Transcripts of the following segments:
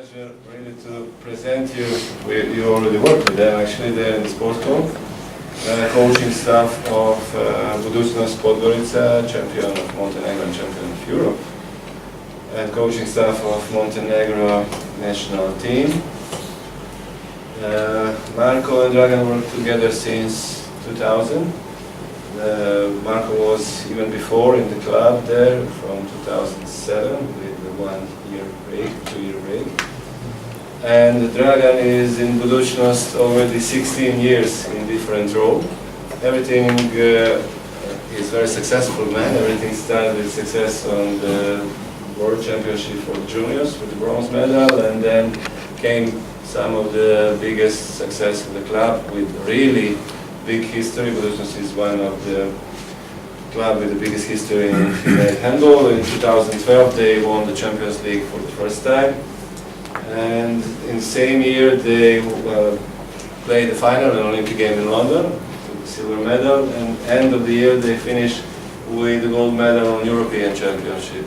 pleasure really to present you. You already worked with them actually. They're in the sports club. Coaching staff of Budućnost Podgorica, champion of Montenegro and champion of Europe. And coaching staff of Montenegro national team. Marko and Dragan worked together since 2000. Marko was even before in the club there from 2007 with the 1 year break, 2 year break. And Dragan is in Budućnost already 16 years in different roles. Everything is very successful man. Everything started with success on the World Championship for juniors with the bronze medal, and then came some of the biggest success in the club with really big history. Budućnost is one of the club with the biggest history in female handball. In 2012 they won the Champions League for the first time. And in the same year they played the final in an Olympic game in London, took the silver medal, and end of the year they finished with the gold medal on European Championship.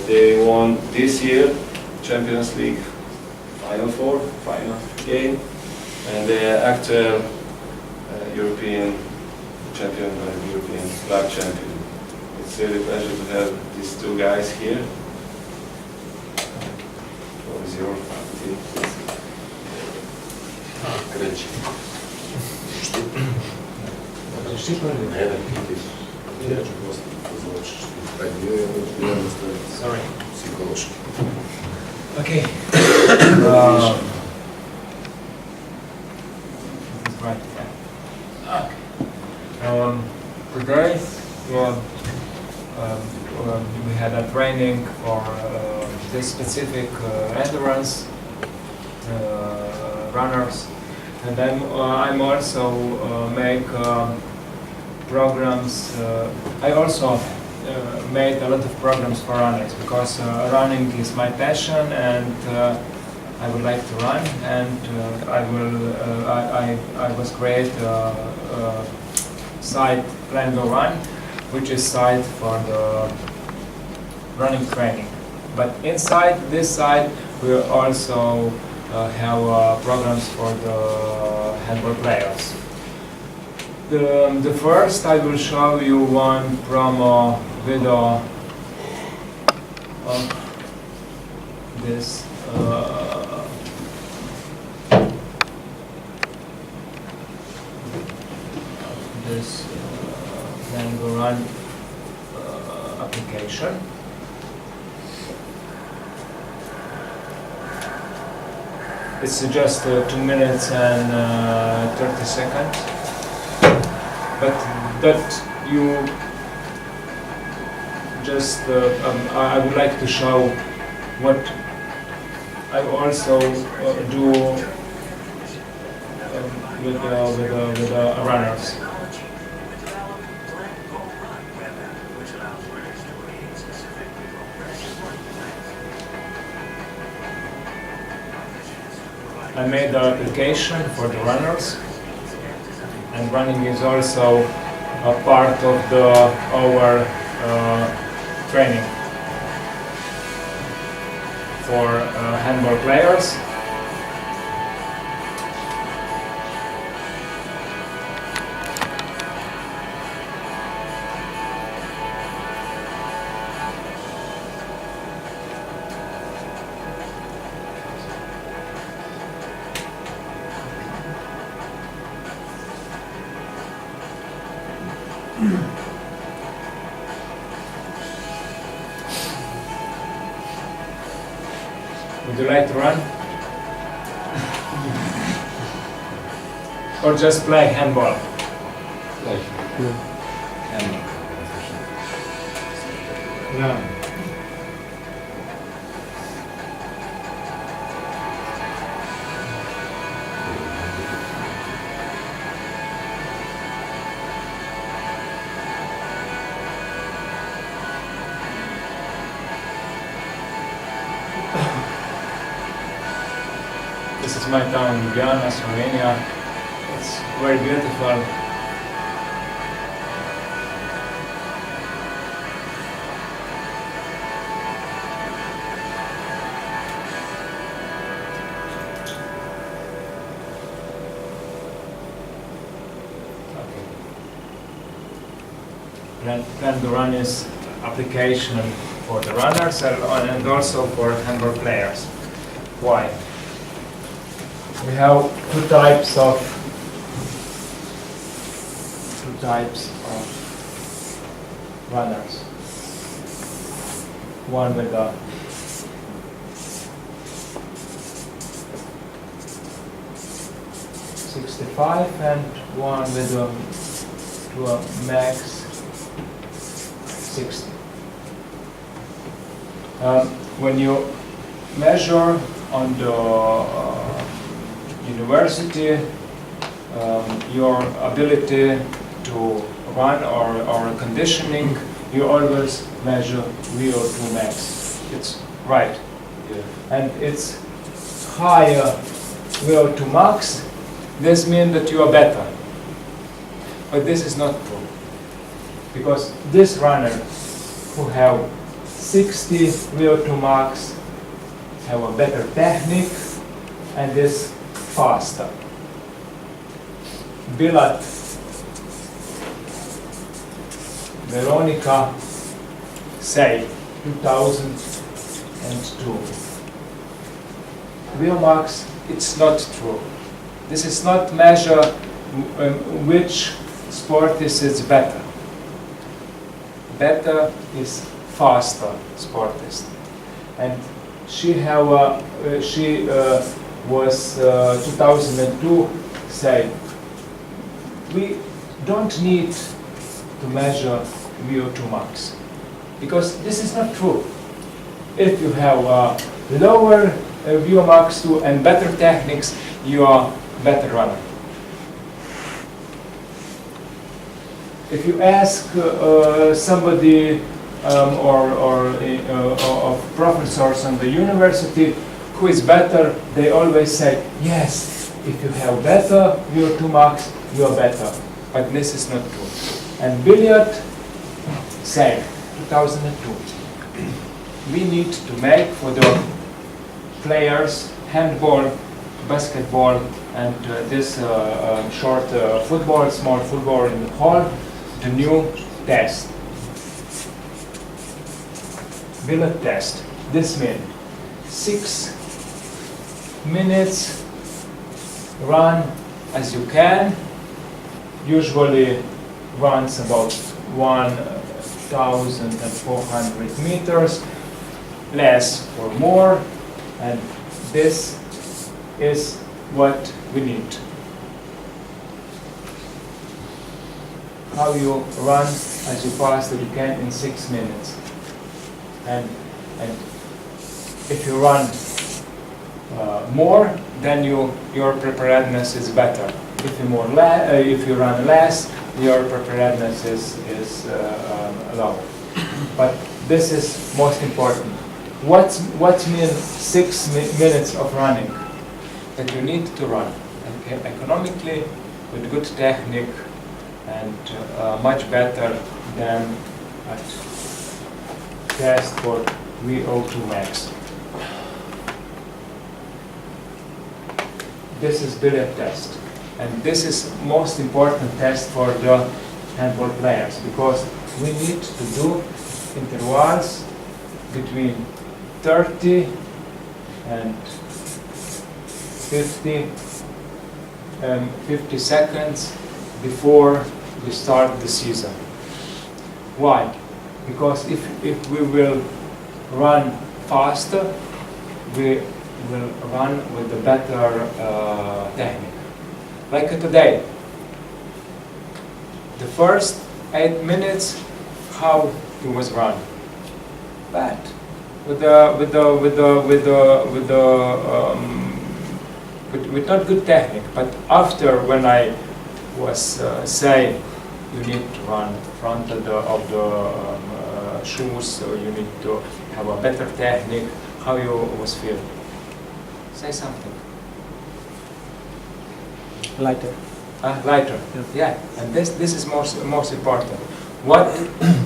They won this year Champions League Final Four, final game, and they are actual European champion and European club champion. It's really a pleasure to have these two guys here. What is your team? Sorry. Okay. Right. Today we had a training for this specific endurance runners, and I'm also make programs. I also made a lot of programs for runners because running is my passion, and I would like to run, and I was create a site Plan Go Run, which is site for the running training. But inside this site we also have programs for the handball players. The first I will show you one promo video of this Plan Go Run application. It's just 2 minutes and 30 seconds. But that you just, I would like to show what I also do with the runners. I made the application for the runners, and running is also a part of our training for handball players. Would you like to run? Or just play handball? Play. Handball. No. This is my town, Ljubljana, Slovenia. It's very beautiful. plan to run is application for the runners and also for handball players. Why? We have two types of runners. One with a .65 and one with to a max 60. When you measure on the university your ability to run or conditioning, you always measure VO2 max. It's right. Yeah. And it's higher VO2 max. This means that you are better. But this is not true. Because this runner who have 60 VO2 max have a better technique and is faster. Billiat, Veronica, say 2002. VO-max, it's not true. This is not measure which sportist is better. Better is faster sportist. And she was 2002 say we don't need to measure VO2 max because this is not true. If you have lower VO max 2 and better techniques, you are better runner. If you ask somebody or professors on the university who is better, they always say, yes, if you have better VO2 max, you are better. But this is not true. And Billiat said, 2002, we need to make for the players handball, basketball, and this short football, small football in the hall, the new test. Billiat test. This means 6 minutes run as you can. Usually runs about 1,400 meters, less or more, and this is what we need. How you run as fast as you can in 6 minutes. And if you run more, then your preparedness is better. If you run less, your preparedness is lower. But this is most important. What means 6 minutes of running? That you need to run economically with good technique and much better than at test for VO2 max. This is Billiat test. And this is most important test for the handball players because we need to do intervals between 30 and 50 seconds before we start the season. Why? Because if we will run faster, we will run with a better technique. Like today, the first 8 minutes, how it was run? Bad. With not good technique. But after, when I was say you need to run front of the shoes, so you need to have a better technique. How you was feel? Say something. Lighter. Lighter. Yeah. And this is most important. What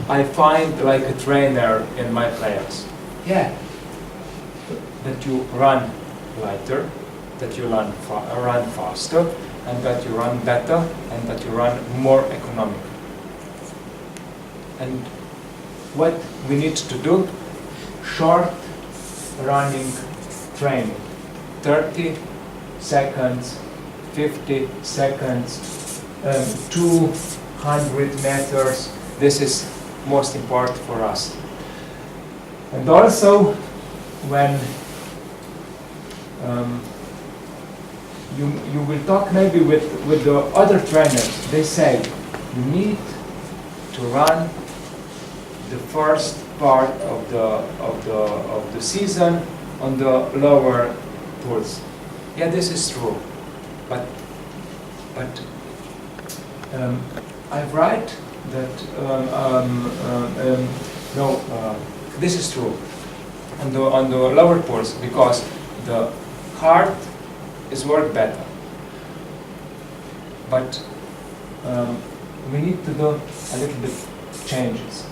I find like a trainer in my players. Yeah. That you run lighter, that you run faster, and that you run better, and that you run more economic. And what we need to do? Short running training. 30 seconds, 50 seconds, 200 meters. This is most important for us. And also, when you will talk maybe with the other trainers, they say you need to run the first part of the season on the lower pulse. Yeah, this is true, but I write that this is true on the lower pulse, because the heart is work better. But we need to do a little bit changes.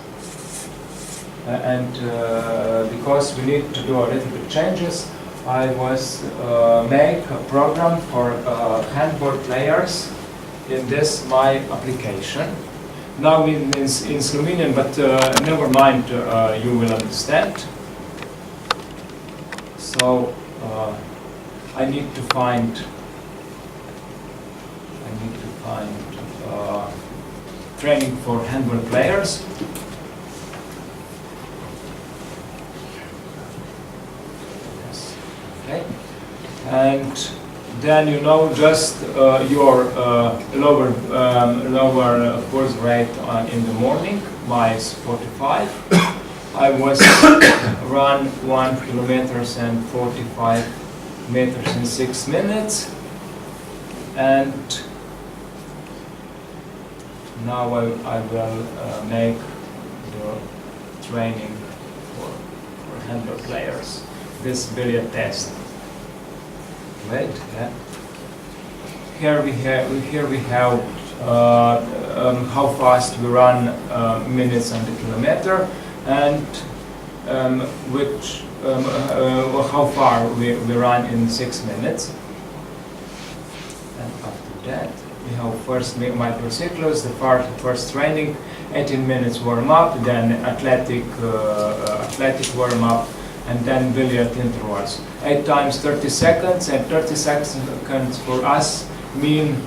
Because we need to do a little bit changes, I was make a program for handball players in this my application. Now in Slovenian, but never mind, you will understand. So I need to find training for handball players. Yes. Okay. And then just your lower pulse rate in the morning, minus 45. I was run 1 kilometer and 45 meters in 6 minutes, and now I will make the training for handball players. This Billiat test. Wait, yeah. Here we have how fast we run minutes on the kilometer, and how far we run in 6 minutes. And after that, we have first microcycles, the first training, 18 minutes warm up, then athletic warm up, and then Billiat intervals. 8 times 30 seconds, and 30 seconds for us mean,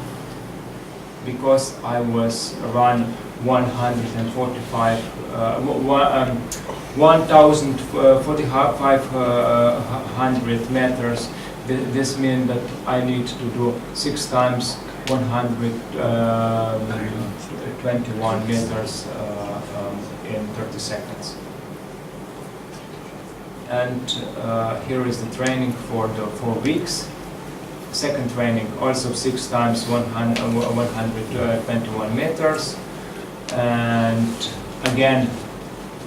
because I was run 145 meters. This means that I need to do 6 times 121 meters in 30 seconds. And here is the training for the 4 weeks. Second training, also 6 times 121 meters. And again,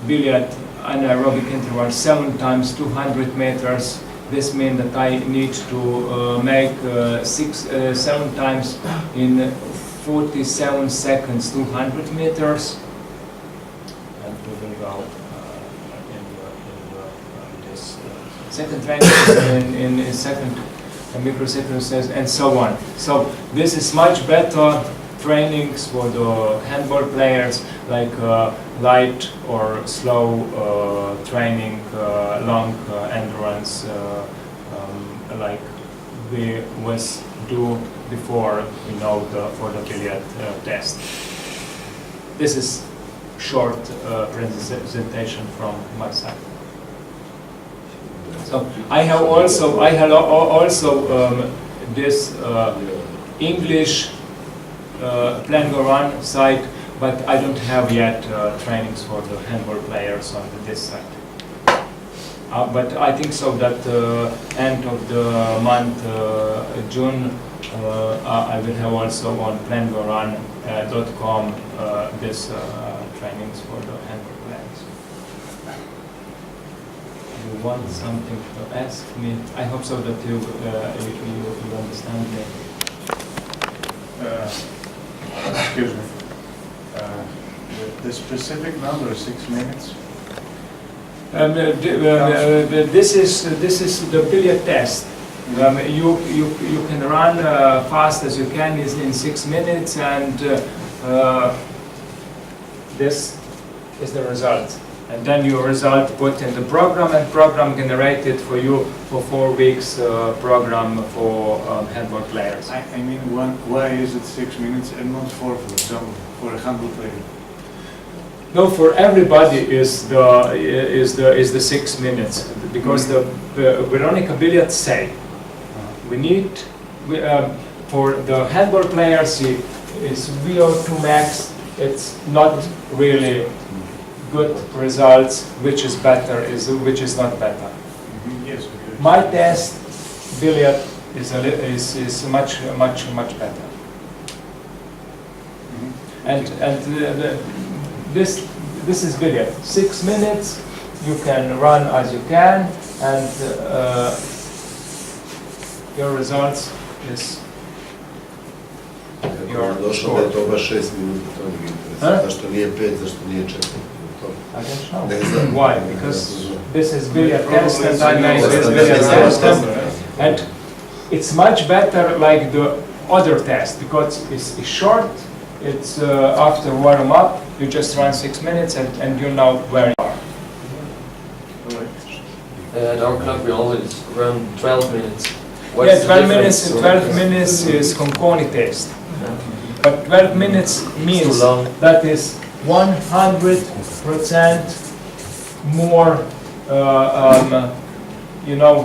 Billiat anaerobic interval 7 times 200 meters. This means that I need to make 7 times in 47 seconds 200 meters. And we will go in this second training in second microseconds and so on. So this is much better trainings for the handball players, like light or slow training, long endurance, like we was do before, for the Billiat test. This is short presentation from my side. So I have also this English Plan Go Run site, but I don't have yet trainings for the handball players on this site. But I think so that end of the month, June, I will have also on plangorun.com this trainings for the handball players. You want something to ask me? I hope so that you understand me. Excuse me. The specific number is 6 minutes. This is the Billiat test. You can run fast as you can in 6 minutes, and this is the result. And then your result put in the program, and program generated for you for 4 weeks program for handball players. I mean, why is it 6 minutes and not 4, for example, for a handball player? No, for everybody is the 6 minutes, because the Veronica Billiat say we need for the handball players is VO2 max. It's not really good results. Which is better? Which is not better? Yes. My test, Billiat, is much better. And this is Billiat. 6 minutes, you can run as you can, and your results is your Došlo da je to baš 6 minuta, to mi je interesantno. Zašto nije 5, zašto nije 4? I don't know. Why? Because this is Billiat test, and I made this Billiat test, and it's much better like the other test, because it's short. It's after warm up, you just run 6 minutes, and you know where you are. At our club we always run 12 minutes. Yeah, 12 minutes. 12 minutes is Conconi test, but 12 minutes means that is 100% more,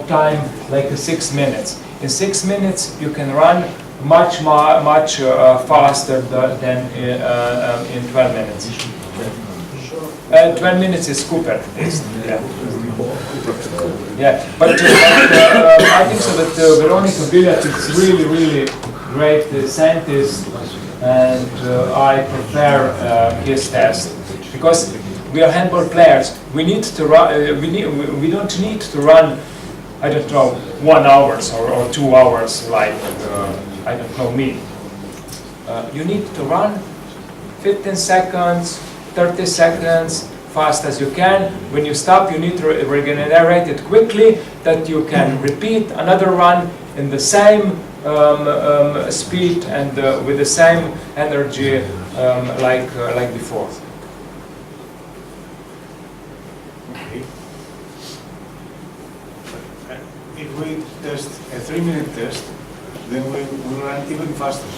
time like 6 minutes. In 6 minutes you can run much faster than in 12 minutes. 12 minutes is Cooper test. Yeah, but I think so that Veronica Billiat is really great scientist, and I prefer his test, because we are handball players. We need to run. We don't need to run, I don't know, 1 hour or 2 hours like I don't know me. You need to run 15 seconds, 30 seconds, fast as you can. When you stop, you need to regenerate it quickly, that you can repeat another run in the same speed and with the same energy like before. Okay. If we test a 3-minute test, then we will run even faster.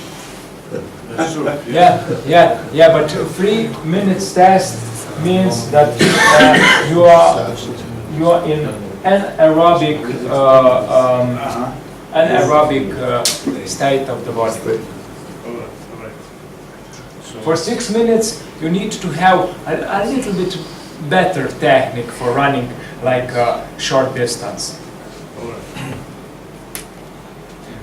That's true. Yeah, but 3 minutes test means that you are in anaerobic state of the body. All right. So For 6 minutes, you need to have a little bit better technique for running like short distance.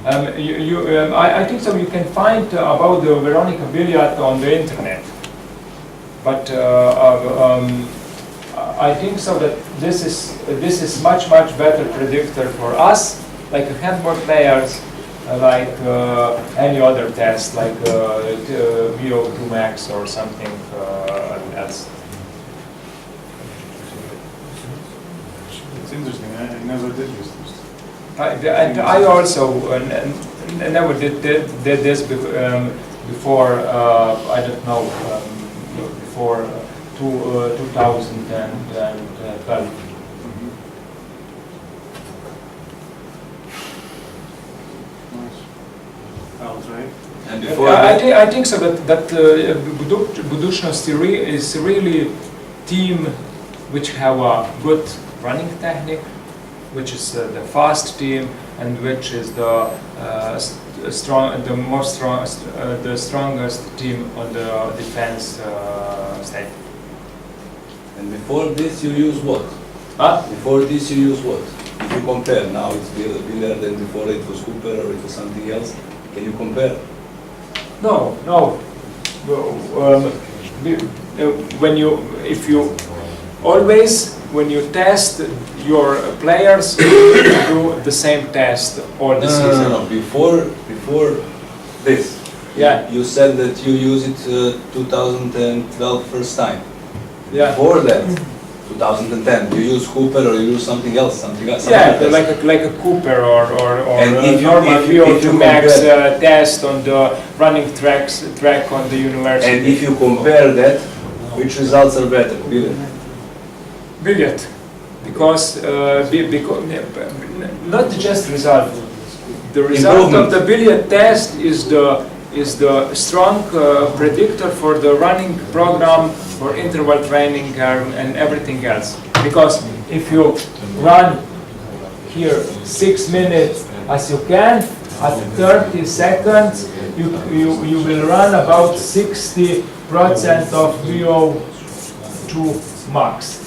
I think so. You can find about the Veronica Billiat on the internet, but I think so that this is much better predictor for us, like handball players, like any other test, like VO2 max or something else. it's interesting. I never did this test. And I also never did this before. I don't know, before 2012. Nice. I'll try. And before I think so that Budućnost is really team which have a good running technique, which is the fast team, and which is the strongest team on the defense state. And before this you use what? Before this you use what? If you compare, now it's Billiat, and before it was Cooper or it was something else. Can you compare? No. When you test your players, you do the same test all the season. No. Before this. Yeah. You said that you use it 2012 first time. Yeah. Before that, 2010, you use Cooper or you use something else. Yeah, like a Cooper or And if you- normal if you VO2 max compare- test on the running track on the university. And if you compare that Which results are better? Billiat. Billiat, because not just result. The result of the Billiat test is the strong predictor for the running program, for interval training and everything else. Because if you run here 6 minutes as you can, at 30 seconds you will run about 60% of VO2 max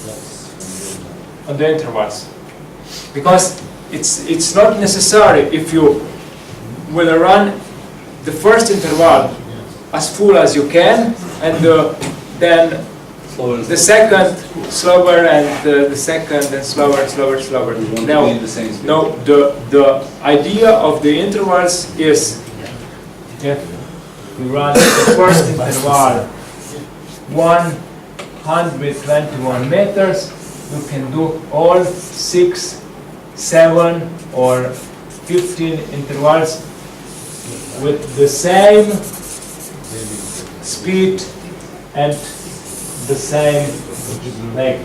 on the intervals. Because it's not necessary if you will run the first interval as full as you can, and then the second slower, and the second and slower. No, the idea of the intervals is if we run the first interval 121 meters, you can do all 6, 7 or 15 intervals with the same speed and the same length.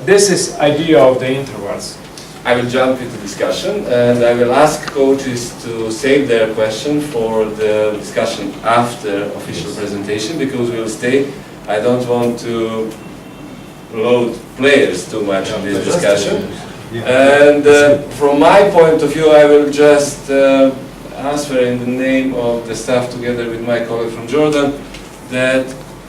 This is idea of the intervals. I will jump into discussion, and I will ask coaches to save their question for the discussion after official presentation, because we will stay. I don't want to load players too much in this discussion. And from my point of view, I will just answer in the name of the staff together with my colleague from Jordan that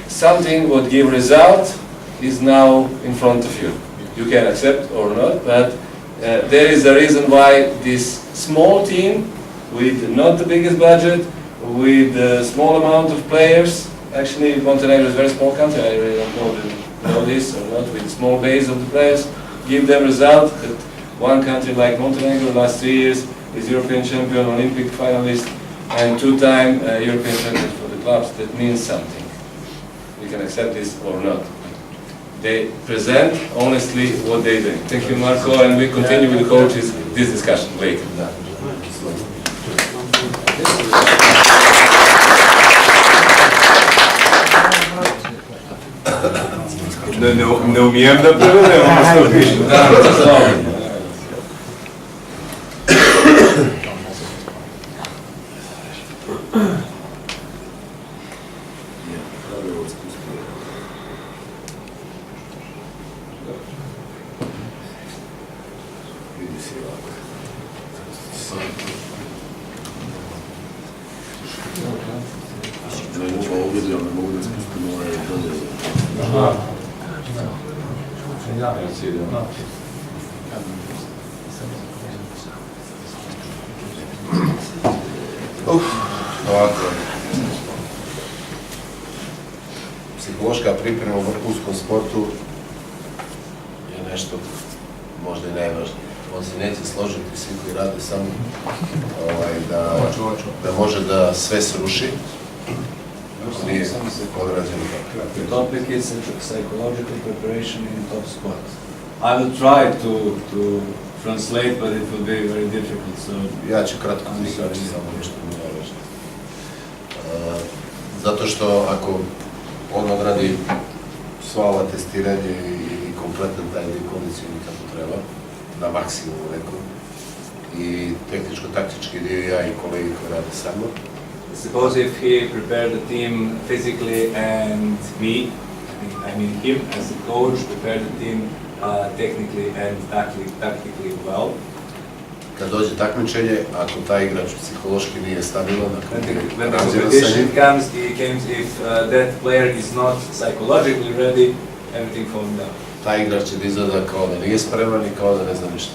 something would give result is now in front of you. You can accept or not, but there is a reason why this small team with not the biggest budget, with a small amount of players, actually Montenegro is a very small country, I really don't know this or not, with small base of the players, give them result that one country like Montenegro last 3 years is European champion, Olympic finalist, and 2-time European champion for the clubs. That means something. We can accept this or not. They present honestly what they do. Thank you, Marko, and we continue with the coaches this discussion later. Не умеем да преведемо што пише. Ovako. Psihološka priprema u vrhunskom sportu je nešto možda i najvažnije. On se neće složiti, svi koji rade samo da može da sve sruši. Nije odrađeno tako. The topic is psychological preparation in top sport. I will try to translate, but it will be very difficult. So Ja ću kratko reći samo nešto mi je važno. Zato što ako on odradi sva ova testiranje i kompletan taj kondicijni kako treba, na maksimumu nekom, i tehničko-taktički dio ja i kolegi koji rade sa mnom, suppose if he prepared the team physically and me, I mean him as a coach, prepared the team technically and tactically well. kad dođe takmičenje, ako taj igrač psihološki nije stabilan, When the competition comes, if that player is not psychologically ready, everything falls down. taj igrač će da izgleda kao da nije spreman i kao da ne zna ništa.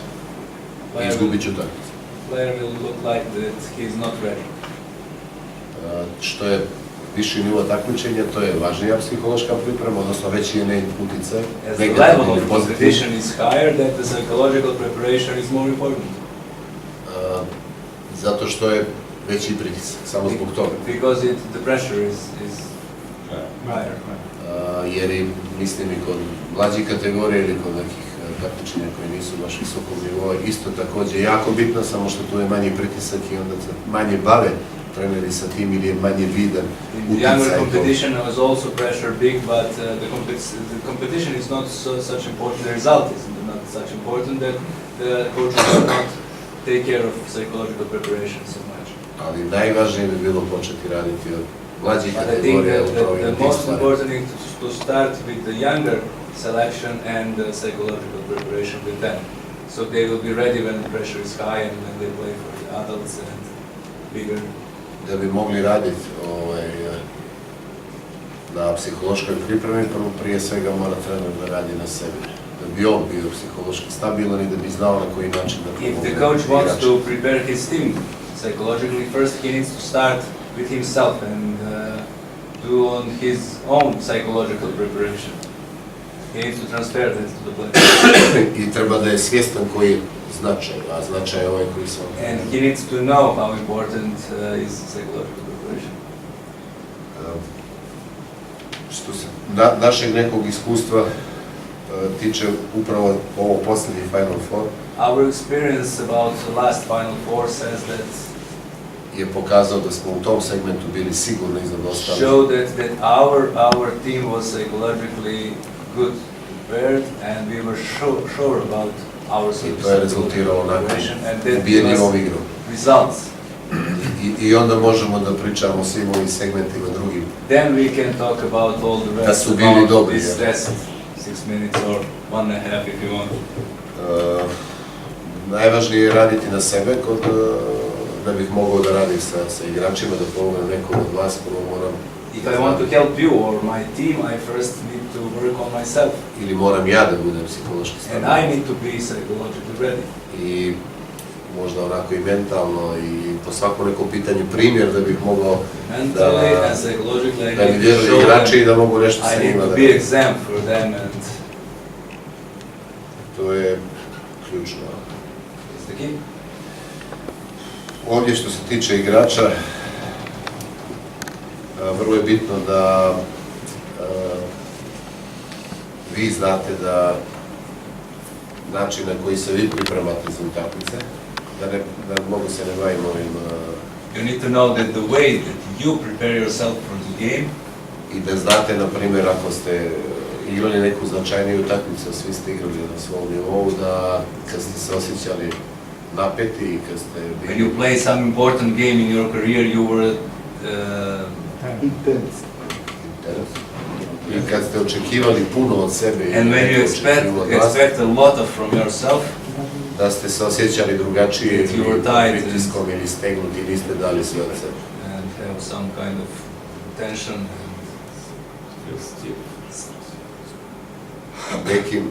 I izgubit ću takmicu. Player will look like that he is not ready. Što je viši nivo takmičenja, to je važnija psihološka priprema, odnosno veći je njen uticaj. As the level of competition is higher, that the psychological preparation is more important. Zato što je veći pritisak, samo zbog toga. Because the pressure is higher. Jer i mislim i kod mlađih kategorija ili kod nekih takmičenja koji nisu baš visokog nivoa, isto također jako bitno, samo što tu je manji pritisak i onda se manje bave treneri sa tim ili je manje vidan In the younger uticaj competition was also pressure big, but the competition is not such important. The result is not such important that the coaches do not take care of psychological preparation so much. Ali najvažnije bi bilo početi raditi od mlađih But I think kategorija that upravo the na tim most stvarima. important thing to start with the younger selection and the psychological preparation with them. So they will be ready when the pressure is high and when they play for the adults and bigger. Da bi mogli raditi na psihološkoj pripremi, prije svega mora trener da radi na sebi. Da bi on bio psihološki stabilan i da bi znao na koji način da pomogne. If the coach wants to prepare his team psychologically, first he needs to start with himself and do on his own psychological preparation. He needs to transfer that to the player. I treba da je svjestan koji je značaj, a značaj je ovaj koji sam. And he needs to know how important is psychological preparation. Što se našeg nekog iskustva tiče upravo ovo posljednji Final Four, Our experience about the last Final Four says that je pokazao da smo u tom segmentu bili sigurni iznad ostalih. showed that our team was psychologically good prepared and we were sure about our I to je rezultiralo nakon preparation and that ubjedljivom igrom. results. I onda možemo da pričamo o svim ovim segmentima drugim. Then we can talk about all the Da rest su bili about dobri, this ja. test, 6 minutes or 1.5 if you want. Najvažnije je raditi na sebe da bih mogao da radim sa igračima, da pomognem nekom od vas, prvo moram If I want to help you or my team, I first need to work on myself. ili moram ja da budem psihološki And stabilan. I need to be psychologically ready. I možda onako i mentalno i po svakom nekom pitanju primjer da bih mogao Mentally and psychologically, I da mi need to vjeruju show igrači i them. da mogu nešto sa I need njima to da be radim. example for them and To je ključno. it's the key. Ovdje što se tiče igrača, vrlo je bitno da vi znate da način na koji se vi pripremate za utakmice, da mogu se ne bavim ovim You need to know that the way that you prepare yourself for the game, i da znate, na primjer, ako ste igrali neku značajniju utakmicu, svi ste igrali na svom nivou, da kad ste se osjećali napeti i kad ste when you play some important game in your career, you were i kad ste očekivali puno od sebe i and when you očekivali od vas, expect a lot from yourself, da ste se osjećali drugačije That you were tired pritiskom ili stegnuti i niste dali sve od sebe. and have some kind of tension.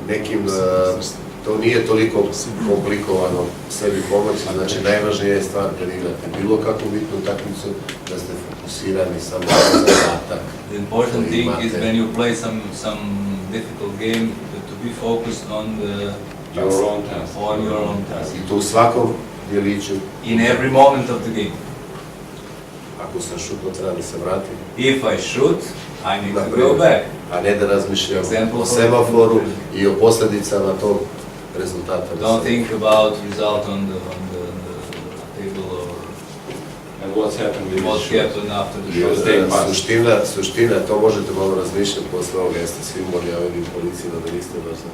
Nekim to nije toliko komplikovano sebi pomoći, znači najvažnija je stvar kad igrate bilo kakvu bitnu utakmicu, da ste fokusirani samo na zadatak. The important koji thing is imate. when you play some difficult game to be focused on Your own task. your own task. I to u svakom djeliću, In every moment of the game. ako sam šutno, treba da se vratim, If I shoot, I need to Naprijed. go back. a ne da razmišljam Example o for- semaforu i o posljedicama tog rezultata. Don't think about result on the table or And what's happened with what the shoot? happened after the Jer, shot. suština, to možete malo razmišljati posle ovoga, jeste svi moli javili policiji da niste baš na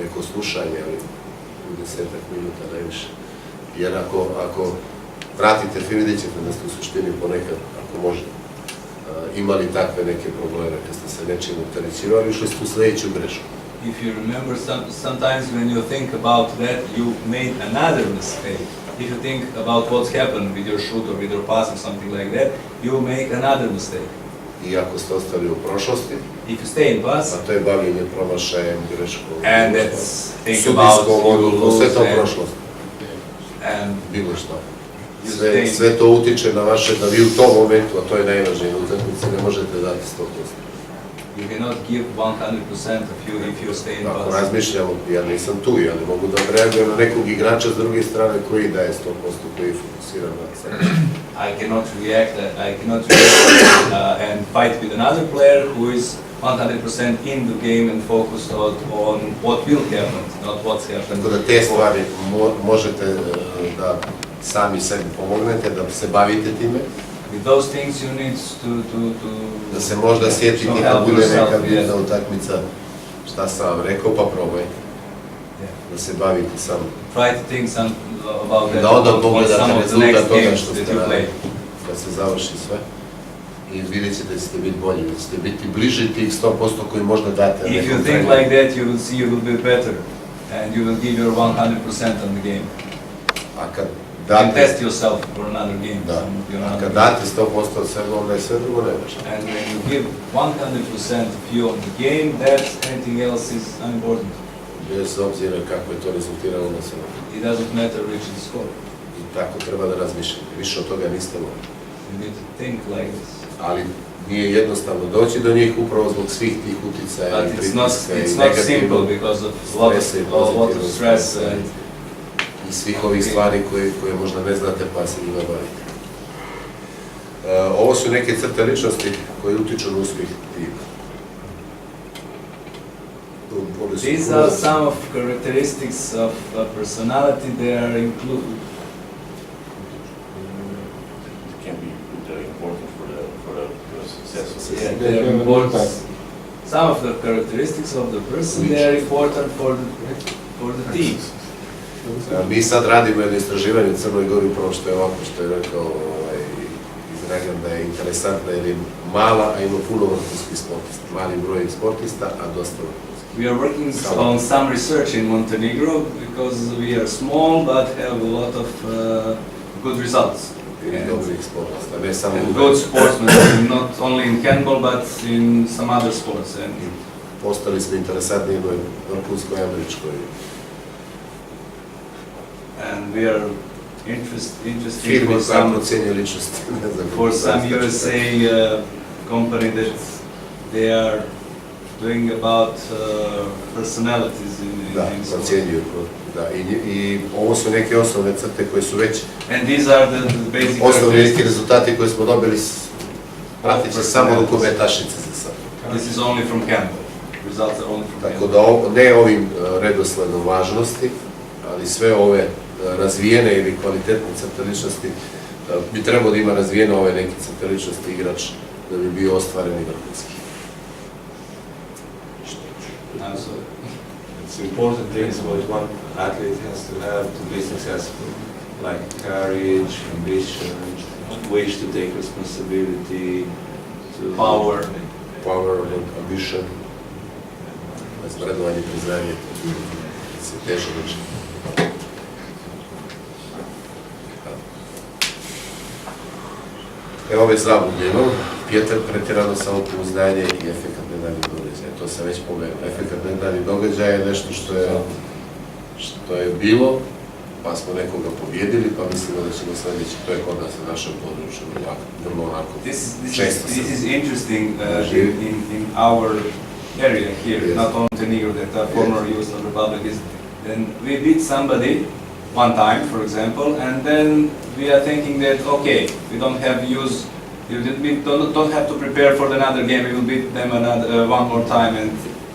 neko slušanje, ali u 10 minuta najviše. Jer ako pratite film, vidjet ćete da ste u suštini ponekad, ako možete, imali takve neke probleme kad ste se nečim opterećivali, išli ste u sljedeću grešku. If you remember, sometimes when you think about that, you made another mistake. If you think about what's happened with your shoot or with your pass or something like that, you make another mistake. I ako ste ostali u prošlosti, If you stay in pass, a to je bavljenje promašajem, greškom, and that's think about sudijskom you odlukom, sve lose to and, prošlost. and Bilo što. You Sve, stay. sve to utiče na vaše, da vi u tom momentu, a to je najvažnije u utakmici, ne možete dati 100%. you cannot give 100% of you if you stay in Ako pass. razmišljamo, ja nisam tu, ja ne mogu da reagujem na nekog igrača s druge strane koji daje 100%, koji je fokusiran na sebe. I cannot react and fight with another player who is 100% in the game and focused on what will happen, not what's happened. Tako da te stvari možete da sami sebi pomognete, da se bavite time. With those things you need to Da se možda sjetiti to kad help bude yourself, neka bitna yes. utakmica, šta sam vam rekao, pa probaj. Yeah. Da se bavite samo. Try to think about that, Da onda about pogledate some of the rezultat next toga games što that ste you play. radili, kad se završi sve. I vidjet ćete da ćete biti bolji, da ćete biti bliži tih 100% koji možda date. na If nekom you think treningu. like that, you will see you will be better, and you will give your 100% on the game. A kad You can date, test yourself for another game. da, some of your a other kad games. date 100% od svega, onda je sve drugo nevažno. And when you give 100% of you on the game, that anything else is unimportant. Bez obzira kako je to rezultiralo na sve. It doesn't matter which is the score. I tako treba da razmišljate. Više od toga niste mogli. You need to think like this. Ali nije jednostavno doći do njih upravo zbog svih tih uticaja But i it's not pritiska i simple negativnog because of stresa i a lot of pozitivnog stress stresa and i svih ovih stvari koje možda ne znate pa se njima bavite. Ovo su neke crte ličnosti koje utiču na uspjeh tima. these are some of characteristics of a personality. They are included. Can be very important for the success of Yeah, the they are important. Some of the characteristics of the person, they are important for the team. Mi sad radimo jedno istraživanje u Crnoj Gori, upravo što je ovako što je rekao iz Dragan, da je interesantna jer je mala, a ima puno vrhunskih sportista. Mali broj sportista, a dosta vrhunskih. We are working on some research in Montenegro because we are small but have a lot of good results. I dobrih sportista, ne samo And good sportsmen, not only in handball but in some other sports. And postali smo interesantni jednoj vrhunskoj američkoj. and we are interested Firmi for koja some procjenjuje ličnosti. Ne znam for kako some to USA company that they are doing about personalities Da, in sports. procjenjuju. Da, i ovo su neke osnovne crte koje su već And these are the basic osnovni neki characteristics. rezultati koje smo dobili prateći samo rukometašice za sad. This is only from handball. Results are only from Tako handball. da ne ovim redosledom važnosti, ali sve ove razvijene ili kvalitetne crte ličnosti bi trebao da ima razvijene ove neke crte ličnosti igrač da bi bio ostvaren i vrhunski. So, It's important things what one athlete has to have to be successful, like courage, ambition, wish to take responsibility, to Power. Power, ambition, vrednovanje, priznanje, se teže liči. Evo ove zablude imamo, pretjerano samopouzdanje i efekat nedanih događaja. To sam već pomenuo. Efekat nedanih događaja je nešto što je bilo, pa smo nekoga pobjedili, pa mislimo da ćemo sljedeći, to je kod nas na našem području, vrlo onako. Često this is sam. interesting Živi. in our area here, Yes. not only Montenegro, that former Yugoslav Republic is. Then we beat somebody one time, for example, and then we are thinking that okay, we don't have don't have to prepare for another game. We will beat them one more time, and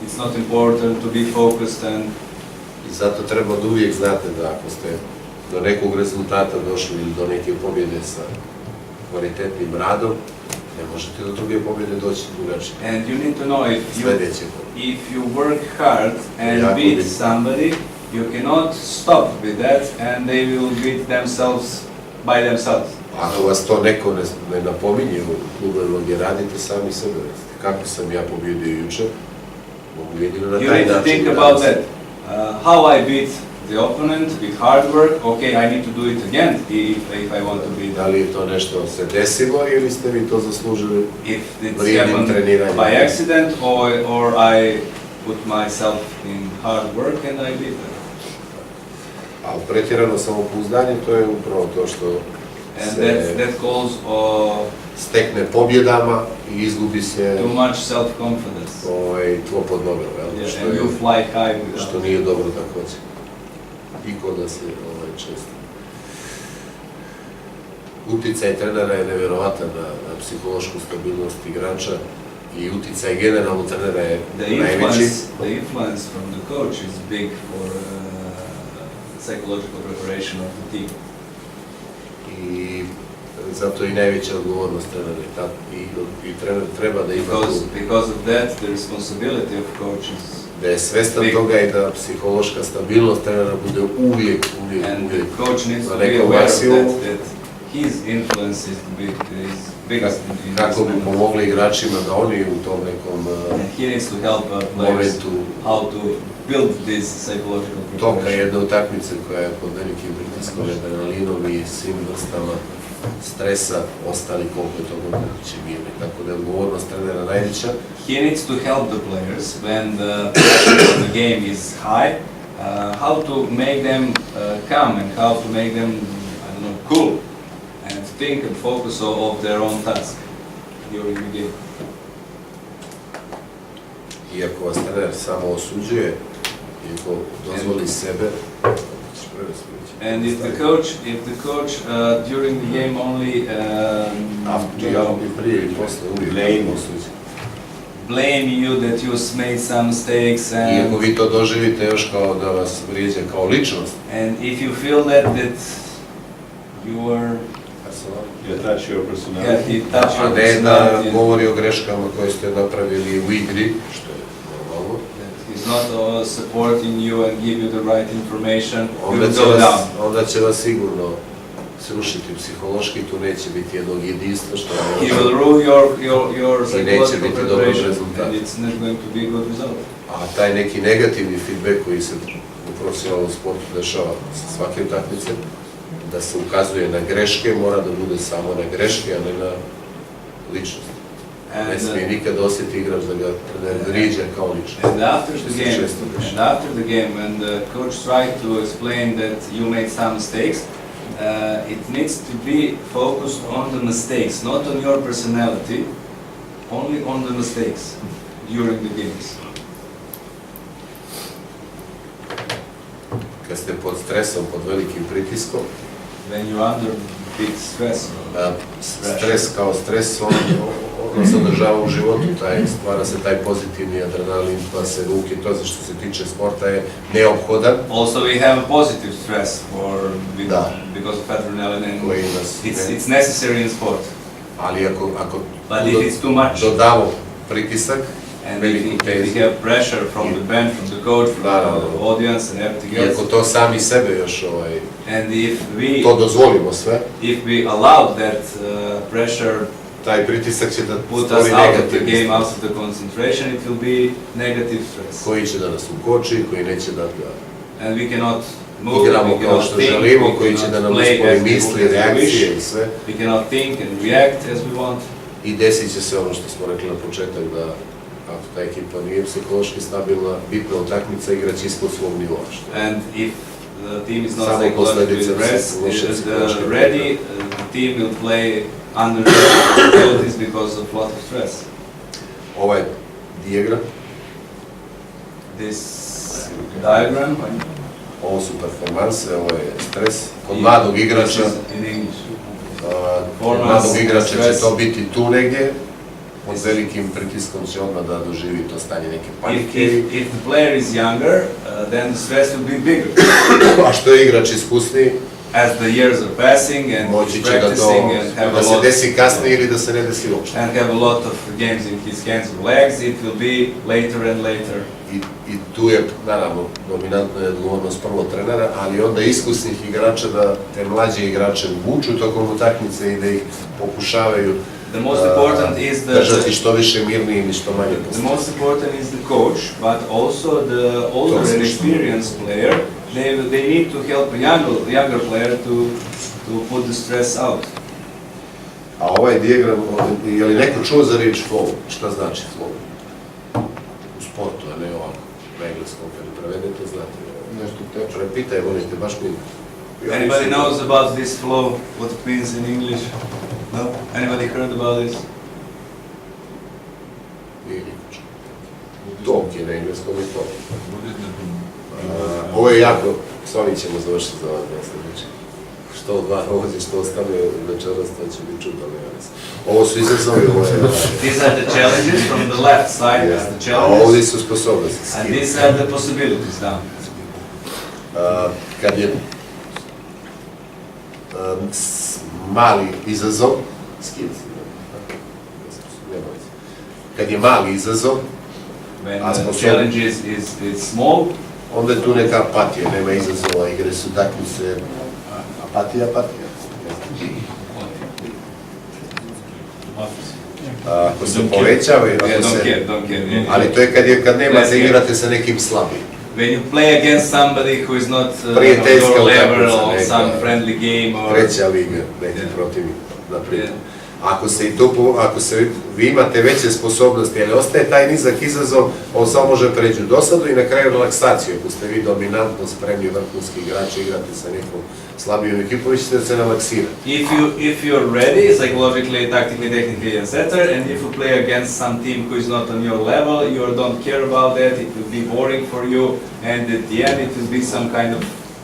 it's not important to be focused and. I zato treba da uvijek znate da ako ste do nekog rezultata došli ili do neke pobjede sa kvalitetnim radom, ne možete do druge pobjede doći drugačije. And you need to know Sljedeće. if you work hard and Jako beat bitno. somebody, you cannot stop with that, and they will beat themselves by themselves. Ako vas to neko ne napominje u klubovima gdje radite, sami sebe recite. Kako sam ja pobjedio jučer, mogu jedino na You taj need to način. think danas. about that. How I beat the opponent with hard work. Okay, I need to do it again if I want to beat Da them. li je to nešto se desilo ili ste vi to zaslužili? If it's Vrijednim happened treniranjem. by accident or I put myself in hard work and I beat them. Ali pretjerano samopouzdanje, to je upravo to što And se that calls stekne pobjedama i izgubi se too much self-confidence. tlo pod nogama, jel? Yeah, Što and je- you fly high without. što nije dobro također. I kod nas je često. Uticaj trenera je nevjerovatan na psihološku stabilnost igrača i uticaj generalno trenera je najveći. The influence from the coach is big for psychological preparation of the team. I zato i najveća odgovornost trenera. I trener treba da ima Because of that, the responsibility of coach is da je svestan toga i da psihološka stabilnost trenera bude uvijek and the coach needs to na be nekom aware of maksimumu, that his influence is biggest in this kako bi moment. pomogli igračima da oni u tom nekom And he needs to help players momentu how to build this psychological toka preparation. jedne utakmice koja je pod velikim pritiskom, adrenalinom i svim vrstama stresa ostali koliko je toga moguće mirni. Tako da je odgovornost trenera najveća. He needs to help the players when the pressure of the game is high, how to make them calm and how to make them, I don't know, cool and think and focus of their own task during the game. Iako vas trener samo osuđuje, iako dozvoli sebe, And if the coach during the game only prije i posle uvijek osuđuje. blame you that you made some mistakes Iako vi to doživite još kao da vas vrijeđa kao ličnost, and if you feel that you are You attach your personality. he touched a your ne da personality, govori o greškama koje ste napravili u igri, što je normalno, that he's not supporting you and give you the right information, you will go down. onda će vas sigurno srušiti psihološki, tu neće biti jednog jedinstva što He je will ruin your I neće psychological biti dobar preparation rezultat. and it's not going to be a good result. A taj neki negativni feedback koji se u profesionalnom sportu dešava sa svake utakmice, da se ukazuje na greške, mora da bude samo na greške, a ne na ličnost. Ne smije nikad osjeti igrač da ga vrijeđa kao ličnost. And after the game, when the coach tried to explain that you made some mistakes, it needs to be focused on the mistakes, not on your personality, only on the mistakes during the games. Kad ste pod stresom, pod velikim pritiskom, When you're under big stress, stres kao stres, on se održava u životu, stvara se taj pozitivni adrenalin, pa se ruke, to za što se tiče sporta je neophodan. also we have a positive stress Da. because of adrenaline and Koji nas it's necessary in sport. Ali ako But if it's too much, dodamo pritisak, and veliku if we tenziju, have pressure from the bench, from the coach, from the audience and everything i ako else, to sami sebe još and if we to dozvolimo sve, allow that pressure taj pritisak će da put us stvori out of the negativni game, out stres, of the concentration, it will be negative stress. koji će da nas ukoči, koji neće da And we cannot move, igramo we kao cannot što think, želimo, we koji će da cannot nam play uspori as we misli, wish, reakcije i sve. we cannot think and react as we want. I desit će se ono što smo rekli na početak, da ako ta ekipa nije psihološki stabilna, bitna utakmica, igraće ispod svog nivoa. And if the team is not Samo psychologically posljedice loše psihološke ready, the team will play under difficulties because of lot of stress. Ovaj dijagram, This diagram, ovo su performanse, ovo je stres. Kod mladog igrača, in English. kod mladog igrača će to biti tu negdje, pod velikim pritiskom će odmah da doživi to stanje neke panike. If the player is younger, then the stress will be bigger. A što je igrač iskusniji, As the years are passing and moći he's će da to, practicing and have da a se lot desi kasnije ili da se ne desi uopšte. and have a lot of games in his hands and legs, it will be later and later. I tu je, naravno, dominantna je odgovornost prvo trenera, ali onda iskusnih igrača da te mlađe igrače vuču tokom utakmice i da ih pokušavaju The most important is držati što više mirnijim i što manje the postavljati. most important is the coach, but also the older and experienced player. They need to help a younger player to put the stress out. A ovaj dijagram, je li neko čuo za riječ flow? Šta znači flow? U sportu, a ne ovako, na engleskom, kad prevedete, znate. Nešto te prepitaj, volite, baš mi... Anybody knows about this flow, what it means in English? No? Anybody heard about this? Nije niko čuo. Talk je na engleskom i talk. Ovo je jako, s ovim ćemo završiti za ovaj sljedeći. Što od dva ovozi, što ostane večeras, to će biti čudno. Ovo su izazovi, ovo je... These are the challenges from the left side, is the A ovdje challenges, su sposobnosti. and these are the possibilities down. Kad je mali izazov, kad je mali izazov, when the challenge is small, onda je tu neka apatija, nema izazova, igre su takmice, apatija. Ako se povećava, ali to je kad nemate, igrate sa nekim slabijim. When you play against somebody who is not Prijateljska your level utakmica, or some friendly game or treća liga, neki protivnik, naprijed. Ako vi imate veće sposobnosti, ali ostaje taj nizak izazov, on samo može preći u dosadu i na kraju relaksaciju. Ako ste vi dominantno spremni vrhunski igrači, igrate sa nekom slabijom ekipom, vi ćete se relaksirati. If you're ready, psychologically, tactically, technically, etc., and if you play against some team who is not on your level, you don't care about that, it will be boring for you, and at the end it will be some kind of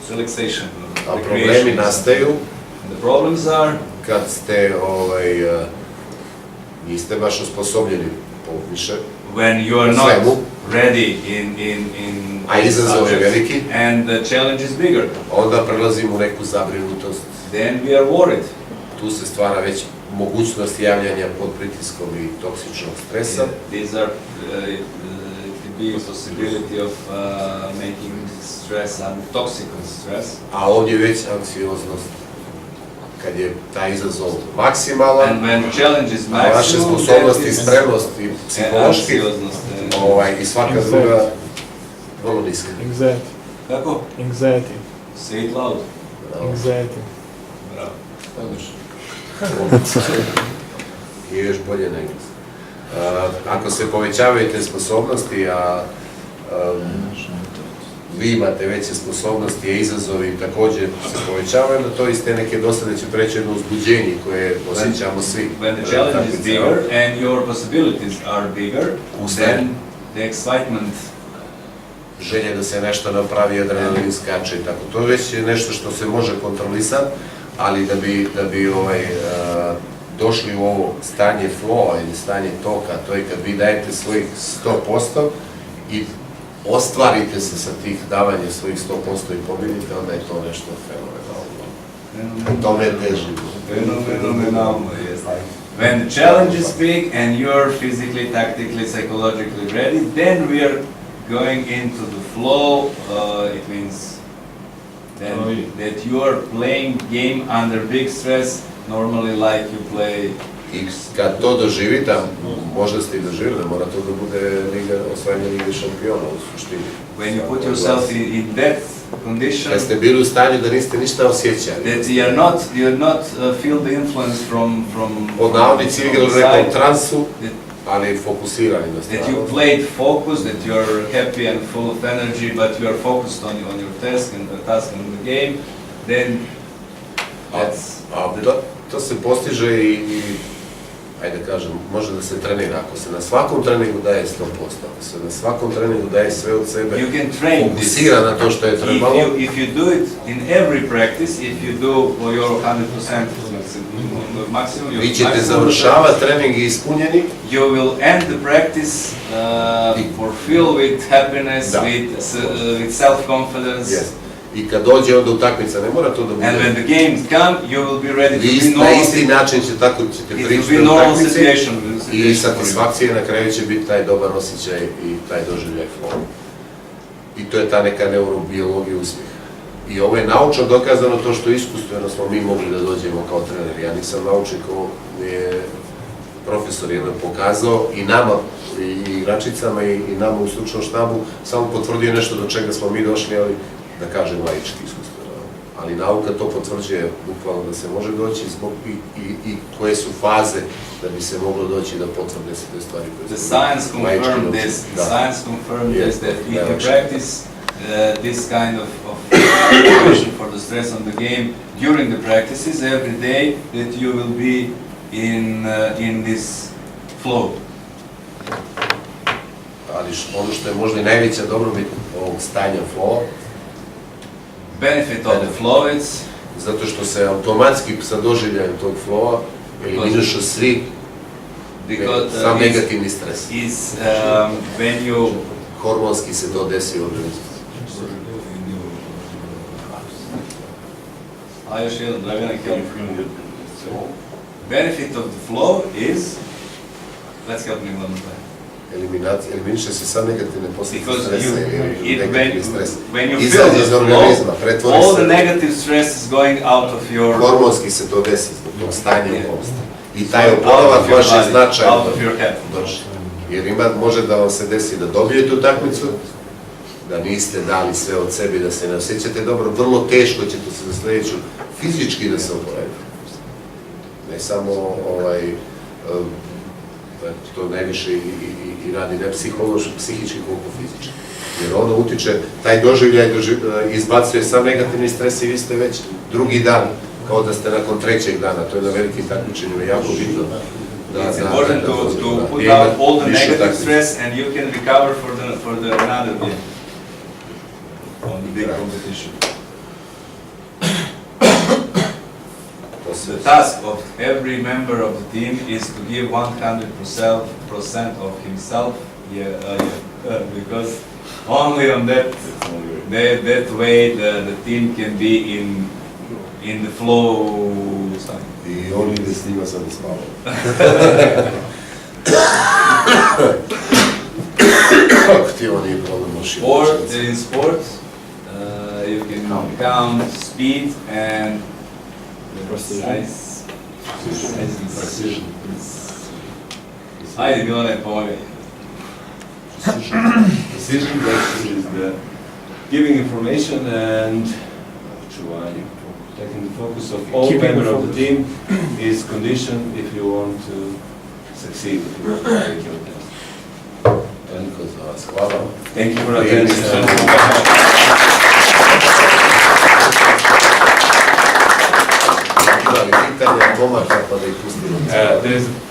relaxation. A problemi nastaju the problems are kad ste niste baš osposobljeni više. When you are not ready in a izazov je veliki, and the challenge is bigger. Onda prelazimo u neku zabrinutost. Then we are worried. Tu se stvara već mogućnost javljanja pod pritiskom i toksičnog stresa. These are could be a possibility of making stress and toxic stress. A ovdje već anksioznost. Kad je taj izazov maksimalan, a vaše sposobnosti, spremnosti, psihološki, i svaka druga vrlo niska. Anxiety. Kako? Anxiety. Say it loud. Anxiety. Bravo. I još bolje nego. Ako se povećavaju te sposobnosti, a vi imate veće sposobnosti, a izazovi također se povećavaju, onda to iz te neke dosade će preći jedno uzbuđenje koje osjećamo svi. When the challenge is bigger and your possibilities are bigger, then the excitement, želja da se nešto napravi, adrenalin skače i tako. To već je nešto što se može kontrolisati, ali da bi došli u ovo stanje flowa ili stanje toka, to je kad vi dajete svojih 100% i ostvarite se sa tih davanja svojih 100% i pobjedite, onda je to nešto fenomenalno. Tome težimo. Fenomenalno, yes. When the challenge is big and you're physically, tactically, psychologically ready, then we are going into the flow. It means that you are playing game under big stress, normally like you play. I kad to doživite, možda ste i doživjeli, mora to da bude osvajanje Lige šampiona u suštini. When you put yourself in that condition, kad ste bili u stanju da niste ništa osjećali, that you not feel the influence from pod navodnici igrali u nekom transu, ali fokusirani na stvari. That you played focus, that you are happy and full of energy, but you are focused on your task and the game, then that's... To se postiže i ajde kažem, može da se trenira. Ako se na svakom treningu daje 100%, ako se na svakom treningu daje sve od sebe, fokusira na to što je trebalo. If you do it in every practice, if you do your 100% maximum, vi ćete završavati trening ispunjeni. You will end the practice fulfilled with happiness, with self-confidence. I kad dođe onda utakmica, ne mora to da bude. And when the games come, you will be ready to be normal. Na isti način ćete pričati o utakmici i satisfakcija na kraju će biti taj dobar osjećaj i taj doživljaj flow. I to je ta neka neurobiologija uspjeha. I ovo je naučno dokazano to što iskustveno smo mi mogli da dođemo kao treneri. Ja nisam naučnik, ovo je profesor jedan pokazao i nama, i igračicama i nama u stručnom štabu, samo potvrdio nešto do čega smo mi došli, ali da kažem laički iskustveno. Ali nauka to potvrđuje bukvalno da se može doći i koje su faze da bi se moglo doći da potvrde se te stvari koje su laički doći. The science confirmed this, that if you practice this kind of preparation for the stress on the game during the practices every day, that you will be in this flow. Ali ono što je možda i najveća dobrobit ovog stanja flow, benefit of the flow is zato što se automatski sa doživljajem tog flowa eliminišu svi sam negativni stres. When you hormonski se to desi u organizmu. a još jedan Dragana help. Benefit of the flow is, let's help me one more time. Eliminiše se sam negativne posljedice Because stresa i negativni stres. when you Izađe feel the iz organizma, flow, pretvori all the se. negative stress is going out of your... Hormonski se to desi zbog tog stanja Yeah. okolnosti. I taj Out of oporavak your vaš je body, značajan. out of your head. Jer može da vam se desi da dobijete utakmicu, da niste dali sve od sebe, da se ne osjećate dobro, vrlo teško ćete se za sljedeću fizički da se oporavite. Ne samo to najviše i radi ne psihološki, psihički koliko fizički. Jer ono utiče, taj doživljaj izbacuje sam negativni stres i vi ste već drugi dan, kao da ste nakon trećeg dana, to je na velikim takmičenjima jako bitno. It's important to put out all the negative stress and you can recover for the another game on the big competition. The task of every member of the team is to give 100% of himself, because only on that way the team can be in the flow. I oni da s njima sam spavao. Kako ti ovo nije problem mašina? In sport, you can count speed and precision. Ajde, Milane, pomogaj. Precision is the giving information and taking the focus of all members of the team is condition if you want to succeed, if you want to make your best. Toliko za vas. Hvala. Thank you for attention.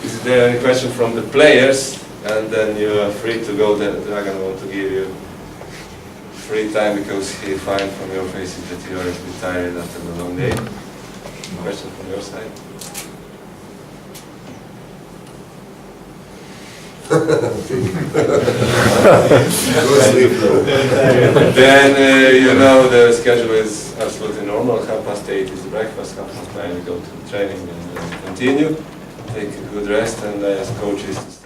Is there any question from the players? And then you are free to go. Dragan want to give you free time because he find from your faces that you are a bit tired after the long day. Question from your side? Then you know the schedule is absolutely normal. 8:30 is the breakfast, 9:30 we go to the training and continue. Take a good rest, and I ask coaches to